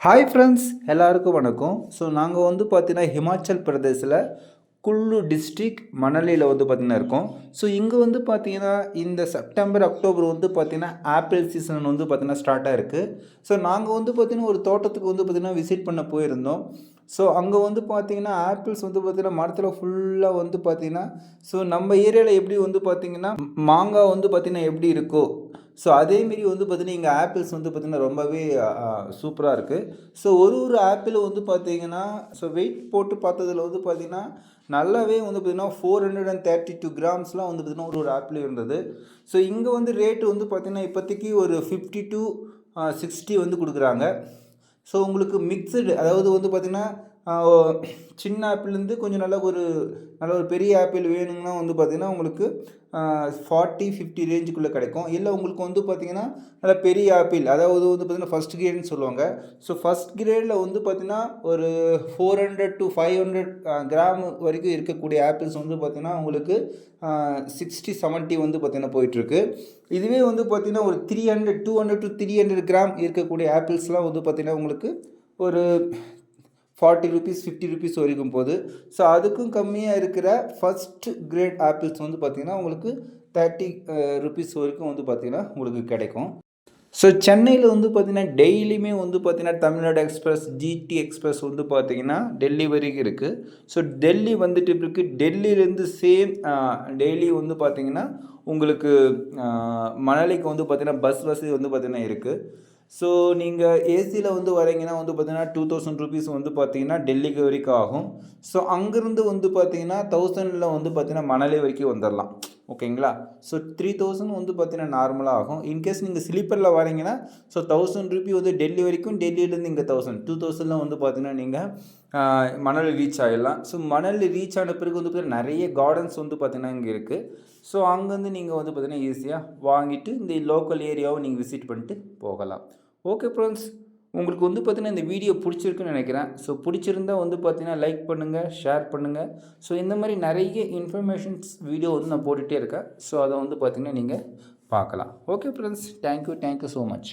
Hi friends, எல்லாருக்கும் வணக்கம். So நாங்கள் வந்து பார்த்தீங்கன்னா ஹிமாச்சல் பிரதேசில் குல்லு டிஸ்ட்ரிக் மணலியில் வந்து பார்த்திங்கன்னா இருக்கோம். ஸோ இங்கே வந்து பார்த்திங்கன்னா இந்த செப்டம்பர் அக்டோபர் வந்து பார்த்திங்கன்னா ஆப்பிள் சீசன் வந்து பார்த்திங்கன்னா ஸ்டார்ட் ஆகிருக்கு. ஸோ நாங்கள் வந்து பார்த்திங்கன்னா ஒரு தோட்டத்துக்கு வந்து பார்த்திங்கன்னா விசிட் பண்ண போயிருந்தோம். ஸோ அங்கே வந்து பார்த்திங்கன்னா ஆப்பிள்ஸ் வந்து பார்த்திங்கன்னா மரத்தில் ஃபுல்லாக வந்து பார்த்திங்கன்னா ஸோ நம்ம ஏரியாவில் எப்படி வந்து பார்த்திங்கன்னா மாங்காய் வந்து பார்த்திங்கன்னா எப்படி இருக்கோ ஸோ அதேமாரி வந்து பார்த்திங்கன்னா இங்கே ஆப்பிள்ஸ் வந்து பார்த்திங்கன்னா ரொம்பவே சூப்பராக இருக்குது. ஸோ ஒரு ஆப்பிள் வந்து பார்த்திங்கன்னா ஸோ வெயிட் போட்டு பார்த்ததில் வந்து பார்த்திங்கன்னா நல்லாவே வந்து பார்த்திங்கன்னா 432 கிராம்ஸ்லாம் வந்து பார்த்திங்கன்னா ஒரு ஆப்பிள் இருந்தது. ஸோ இங்கே வந்து ரேட்டு வந்து பார்த்திங்கன்னா இப்போதைக்கு ஒரு 50 to 60 வந்து கொடுக்குறாங்க. ஸோ உங்களுக்கு மிக்சடு, அதாவது வந்து பார்த்திங்கன்னா சின்ன ஆப்பிள்லேருந்து கொஞ்சம் நல்ல ஒரு பெரிய ஆப்பிள் வேணுங்கன்னா வந்து பார்த்திங்கன்னா உங்களுக்கு 40-50 ரேஞ்சுக்குள்ளே கிடைக்கும். இல்லை உங்களுக்கு வந்து பார்த்திங்கன்னா நல்ல பெரிய ஆப்பிள், அதாவது வந்து பார்த்திங்கன்னா ஃபஸ்ட் கிரேட்னு சொல்லுவாங்க. ஸோ ஃபஸ்ட் கிரேடில் வந்து பார்த்திங்கன்னா ஒரு 400 to 500 கிராம் வரைக்கும் இருக்கக்கூடிய ஆப்பிள்ஸ் வந்து பார்த்திங்கன்னா உங்களுக்கு 60-70 வந்து பார்த்திங்கன்னா போயிட்டுருக்கு. இதுவே வந்து பார்த்திங்கன்னா ஒரு 200 to 300 கிராம் இருக்கக்கூடிய ஆப்பிள்ஸ்லாம் வந்து பார்த்திங்கன்னா உங்களுக்கு ஒரு 40 rupees 50 rupees வரைக்கும் போகுது. ஸோ அதுக்கும் கம்மியாக இருக்கிற ஃபஸ்ட் கிரேட் ஆப்பிள்ஸ் வந்து பார்த்திங்கன்னா உங்களுக்கு 30 rupees வரைக்கும் வந்து பார்த்திங்கன்னா உங்களுக்கு கிடைக்கும். ஸோ சென்னையில் வந்து பார்த்திங்கன்னா டெய்லியுமே வந்து பார்த்திங்கன்னா தமிழ்நாடு எக்ஸ்பிரஸ், ஜிடி எக்ஸ்பிரஸ் வந்து பார்த்திங்கன்னா டெல்லி வரைக்கும் இருக்குது. ஸோ டெல்லி வந்துட்டு இருக்குது. டெல்லியிலேருந்து சேம் டெய்லி வந்து பார்த்திங்கன்னா உங்களுக்கு மணலிக்கு வந்து பார்த்திங்கன்னா பஸ் வசதி வந்து பார்த்திங்கன்னா இருக்குது. ஸோ நீங்கள் ஏசியில் வந்து வரீங்கன்னா வந்து பார்த்திங்கன்னா 2000 rupees வந்து பார்த்திங்கன்னா டெல்லிக்கு வரைக்கும் ஆகும். ஸோ அங்கேருந்து வந்து பார்த்திங்கன்னா 1000 வந்து பார்த்திங்கன்னா மணலி வரைக்கும் வந்துடலாம். ஓகேங்களா? ஸோ 3000 வந்து பார்த்திங்கன்னா நார்மலாக ஆகும். இன்கேஸ் நீங்கள் ஸ்லீப்பரில் வரீங்கன்னா ஸோ 1000 ரூபி வந்து டெல்லி வரைக்கும், டெல்லியிலேருந்து இங்கே 2000 வந்து பார்த்திங்கன்னா நீங்கள் மணலி ரீச் ஆகிடலாம். ஸோ மணலி ரீச் ஆன பிறகு வந்து பார்த்திங்கன்னா நிறைய கார்டன்ஸ் வந்து பார்த்திங்கன்னா இங்கே இருக்குது. ஸோ அங்கேருந்து நீங்கள் வந்து பார்த்திங்கன்னா ஈஸியாக வாங்கிட்டு இந்த லோக்கல் ஏரியாவை நீங்கள் விசிட் பண்ணிட்டு போகலாம். ஓகே ஃப்ரெண்ட்ஸ், உங்களுக்கு வந்து பார்த்திங்கன்னா இந்த வீடியோ பிடிச்சிருக்குன்னு நினைக்கிறேன். ஸோ பிடிச்சிருந்தா வந்து பார்த்திங்கன்னா லைக் பண்ணுங்கள், ஷேர் பண்ணுங்கள். ஸோ இந்த மாதிரி நிறைய இன்ஃபர்மேஷன்ஸ் வீடியோ வந்து நான் போட்டுகிட்டே இருக்கேன். ஸோ அதை வந்து பார்த்திங்கன்னா நீங்கள் பார்க்கலாம். Okay friends, thank you so much.